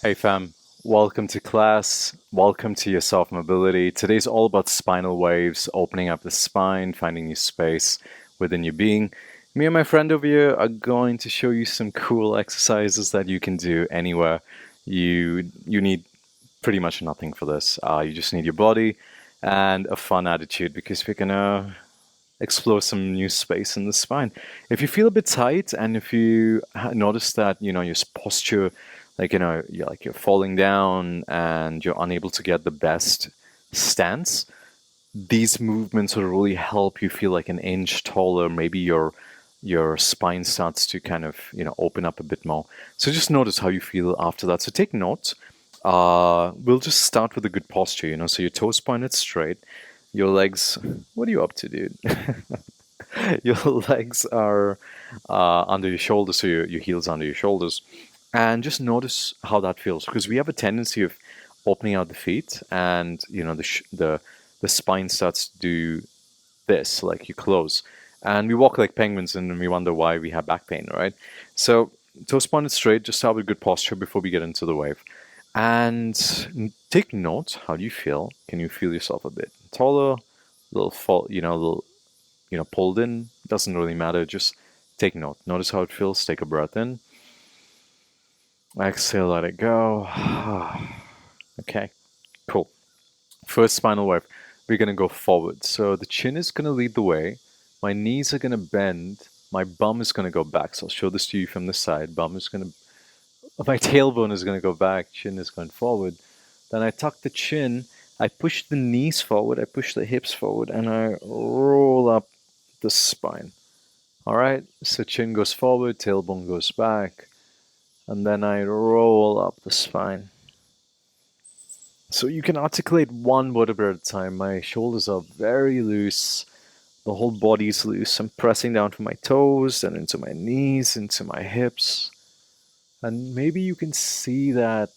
Hey fam, welcome to class. Welcome to your soft mobility. Today's all about spinal waves, opening up the spine, finding new space within your being. Me and my friend over here are going to show you some cool exercises that you can do anywhere. You need pretty much nothing for this. You just need your body and a fun attitude because we're gonna explore some new space in the spine. If you feel a bit tight and if you notice that, your posture, you're falling down and you're unable to get the best stance, these movements will really help you feel like an inch taller. Maybe your spine starts to kind of, open up a bit more. So just notice how you feel after that. So take note. We'll just start with a good posture, so your toes pointed straight, your legs, what are you up to, dude? Your legs are under your shoulders, so your heels under your shoulders. And just notice how that feels, because we have a tendency of opening out the feet, and the spine starts to do this, like you close, and we walk like penguins, and we wonder why we have back pain, right? So toes pointed straight. Just start with good posture before we get into the wave, and take note. How do you feel? Can you feel yourself a bit taller, a little fall, a little pulled in? Doesn't really matter. Just take note. Notice how it feels. Take a breath in. Exhale, let it go. Okay, cool. First spinal wave. We're going to go forward. So the chin is going to lead the way. My knees are going to bend. My bum is going to go back. So I'll show this to you from the side. My tailbone is going to go back. Chin is going forward. Then I tuck the chin. I push the knees forward. I push the hips forward. And I roll up the spine. All right. So chin goes forward. Tailbone goes back. And then I roll up the spine. So you can articulate one vertebra at a time. My shoulders are very loose. The whole body's loose. I'm pressing down from my toes and into my knees, into my hips. And maybe you can see that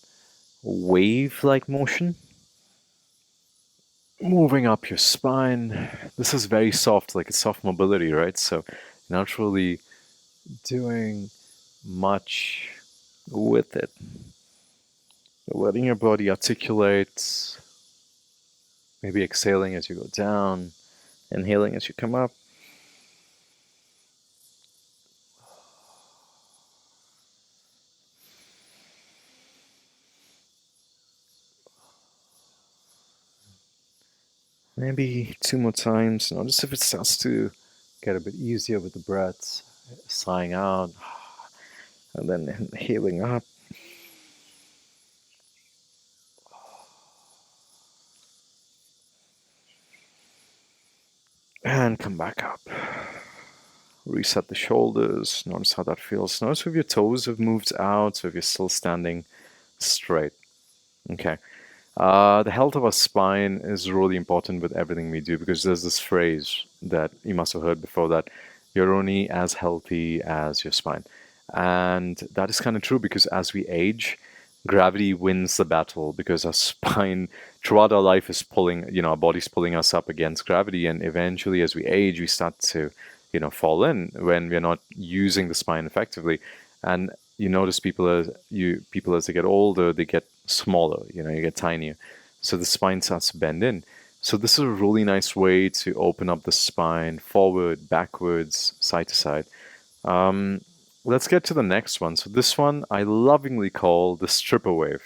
wave-like motion moving up your spine. This is very soft, like it's soft mobility, right? So not really doing much with it. Letting your body articulate, maybe exhaling as you go down, inhaling as you come up. Maybe two more times. Notice if it starts to get a bit easier with the breaths, sighing out, and then inhaling up. And come back up. Reset the shoulders. Notice how that feels. Notice if your toes have moved out, so if you're still standing straight. Okay. The health of our spine is really important with everything we do, because there's this phrase that you must have heard before, that you're only as healthy as your spine. And that is kind of true, because as we age, gravity wins the battle, because our spine throughout our life is pulling, our body's pulling us up against gravity. And eventually, as we age, we start to, fall in when we're not using the spine effectively. And you notice people as they get older, they get smaller, you get tinier. So the spine starts to bend in. So this is a really nice way to open up the spine forward, backwards, side to side. Um, let's get to the next one. So this one I lovingly call the stripper wave.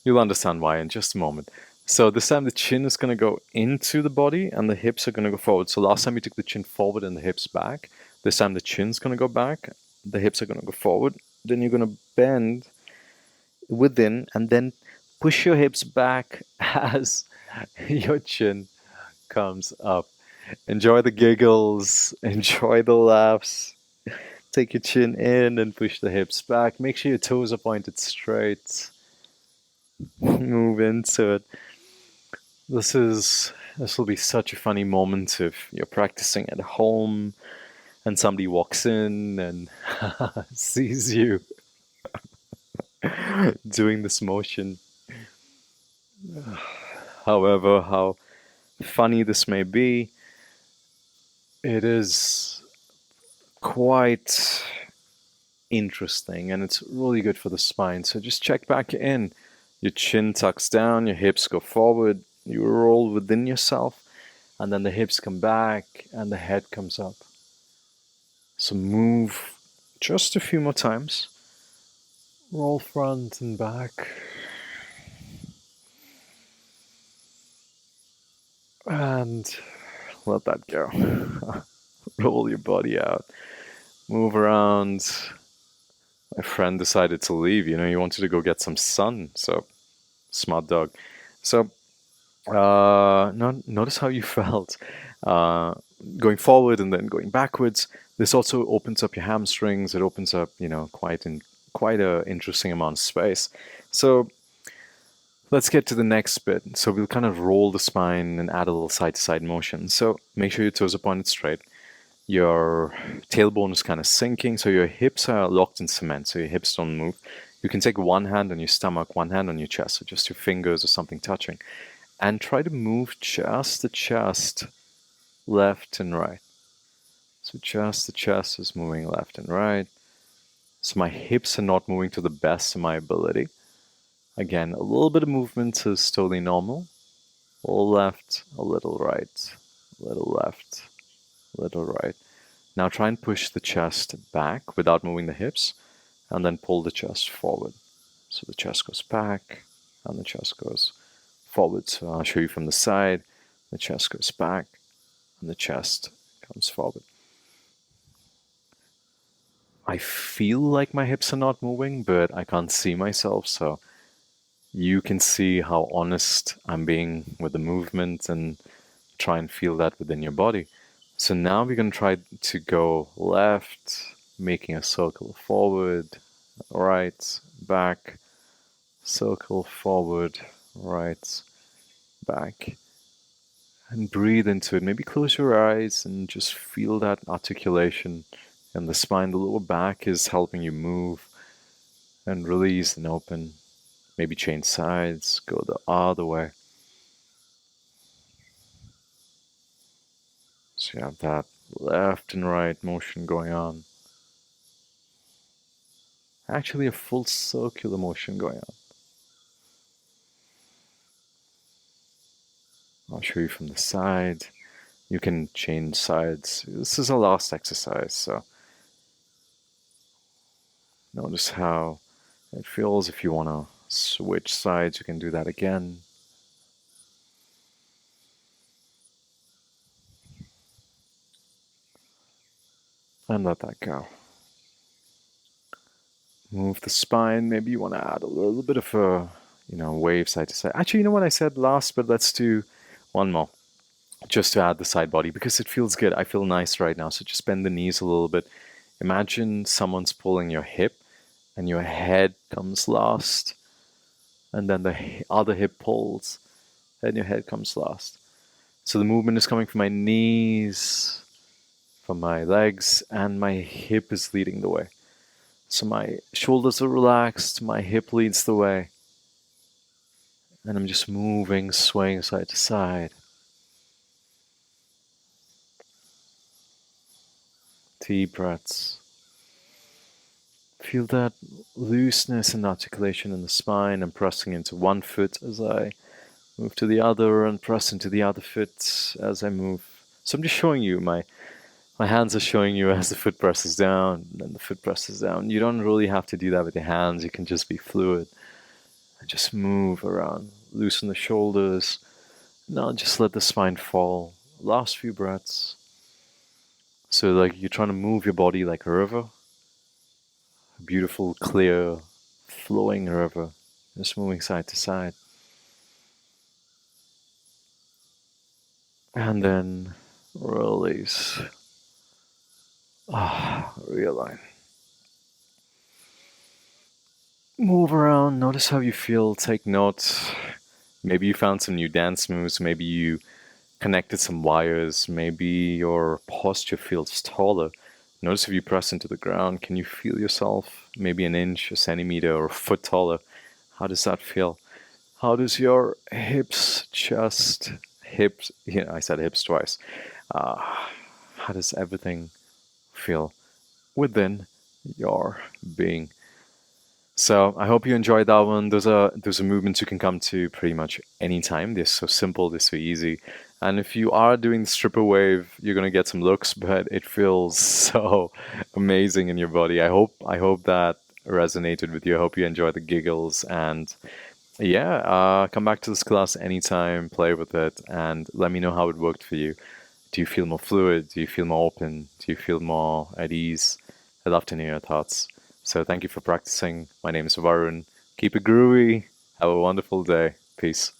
You'll understand why in just a moment. So this time the chin is going to go into the body and the hips are going to go forward. So last time we took the chin forward and the hips back. This time the chin's going to go back, the hips are going to go forward. Then you're going to bend within and then push your hips back as your chin comes up. Enjoy the giggles, enjoy the laughs. Take your chin in and push the hips back. Make sure your toes are pointed straight. Move into it. This will be such a funny moment if you're practicing at home and somebody walks in and sees you doing this motion. However, how funny this may be, it is quite interesting and it's really good for the spine. So just check back in. Your chin tucks down, your hips go forward, you roll within yourself, and then the hips come back and the head comes up. So move just a few more times. Roll front and back. And let that go. Roll your body out. Move around. My friend decided to leave. He wanted to go get some sun. So, smart dog. So, notice how you felt uh, going forward and then going backwards. This also opens up your hamstrings. It opens up, quite a interesting amount of space. So let's get to the next bit. So we'll kind of roll the spine and add a little side-to-side motion. So make sure your toes are pointed straight. Your tailbone is kind of sinking, so your hips are locked in cement, so your hips don't move. You can take one hand on your stomach, one hand on your chest, so just your fingers or something touching, and try to move just the chest left and right. So just the chest is moving left and right. So my hips are not moving to the best of my ability. Again, a little bit of movement is totally normal. A little left, a little right, a little left, a little right. Now try and push the chest back without moving the hips, and then pull the chest forward. So the chest goes back, and the chest goes forward. So I'll show you from the side. The chest goes back, and the chest comes forward. I feel like my hips are not moving, but I can't see myself, so you can see how honest I'm being with the movement and try and feel that within your body. So now we're going to try to go left, making a circle forward, right, back, circle forward, right, back. And breathe into it. Maybe close your eyes and just feel that articulation in the spine. The lower back is helping you move and release and open. Maybe change sides, go the other way. So you have that left and right motion going on. Actually, a full circular motion going on. I'll show you from the side. You can change sides. This is a last exercise, so notice how it feels. If you want to switch sides, you can do that again. And let that go. Move the spine. Maybe you want to add a little bit of a, wave side to side. Actually, you know what I said last, but let's do one more just to add the side body because it feels good. I feel nice right now. So just bend the knees a little bit. Imagine someone's pulling your hip and your head comes last, and then the other hip pulls, and your head comes last. So the movement is coming from my knees, from my legs, and my hip is leading the way. So my shoulders are relaxed, my hip leads the way, and I'm just moving, swaying side to side. Deep breaths. Feel that looseness and articulation in the spine. I'm pressing into one foot as I move to the other and press into the other foot as I move. So I'm just showing you, my hands are showing you as the foot presses down and the foot presses down. You don't really have to do that with your hands. You can just be fluid and just move around. Loosen the shoulders. Now just let the spine fall. Last few breaths. So like you're trying to move your body like a river. A beautiful, clear, flowing river. Just moving side to side. And then release. Realign. Move around, notice how you feel, take notes. Maybe you found some new dance moves, maybe you connected some wires, maybe your posture feels taller. Notice if you press into the ground, can you feel yourself maybe an inch, a centimeter, or a foot taller? How does that feel? How does your hips, chest, hips, I said hips twice. How does everything feel within your being. So I hope you enjoyed that one. Those are movements you can come to pretty much anytime. They're so simple, they're so easy. And if you are doing the stripper wave, you're gonna get some looks, but it feels so amazing in your body. I hope that resonated with you. I hope you enjoyed the giggles and yeah, come back to this class anytime, play with it, and let me know how it worked for you. Do you feel more fluid? Do you feel more open? Do you feel more at ease? I'd love to know your thoughts. So thank you for practicing. My name is Varun. Keep it groovy. Have a wonderful day. Peace.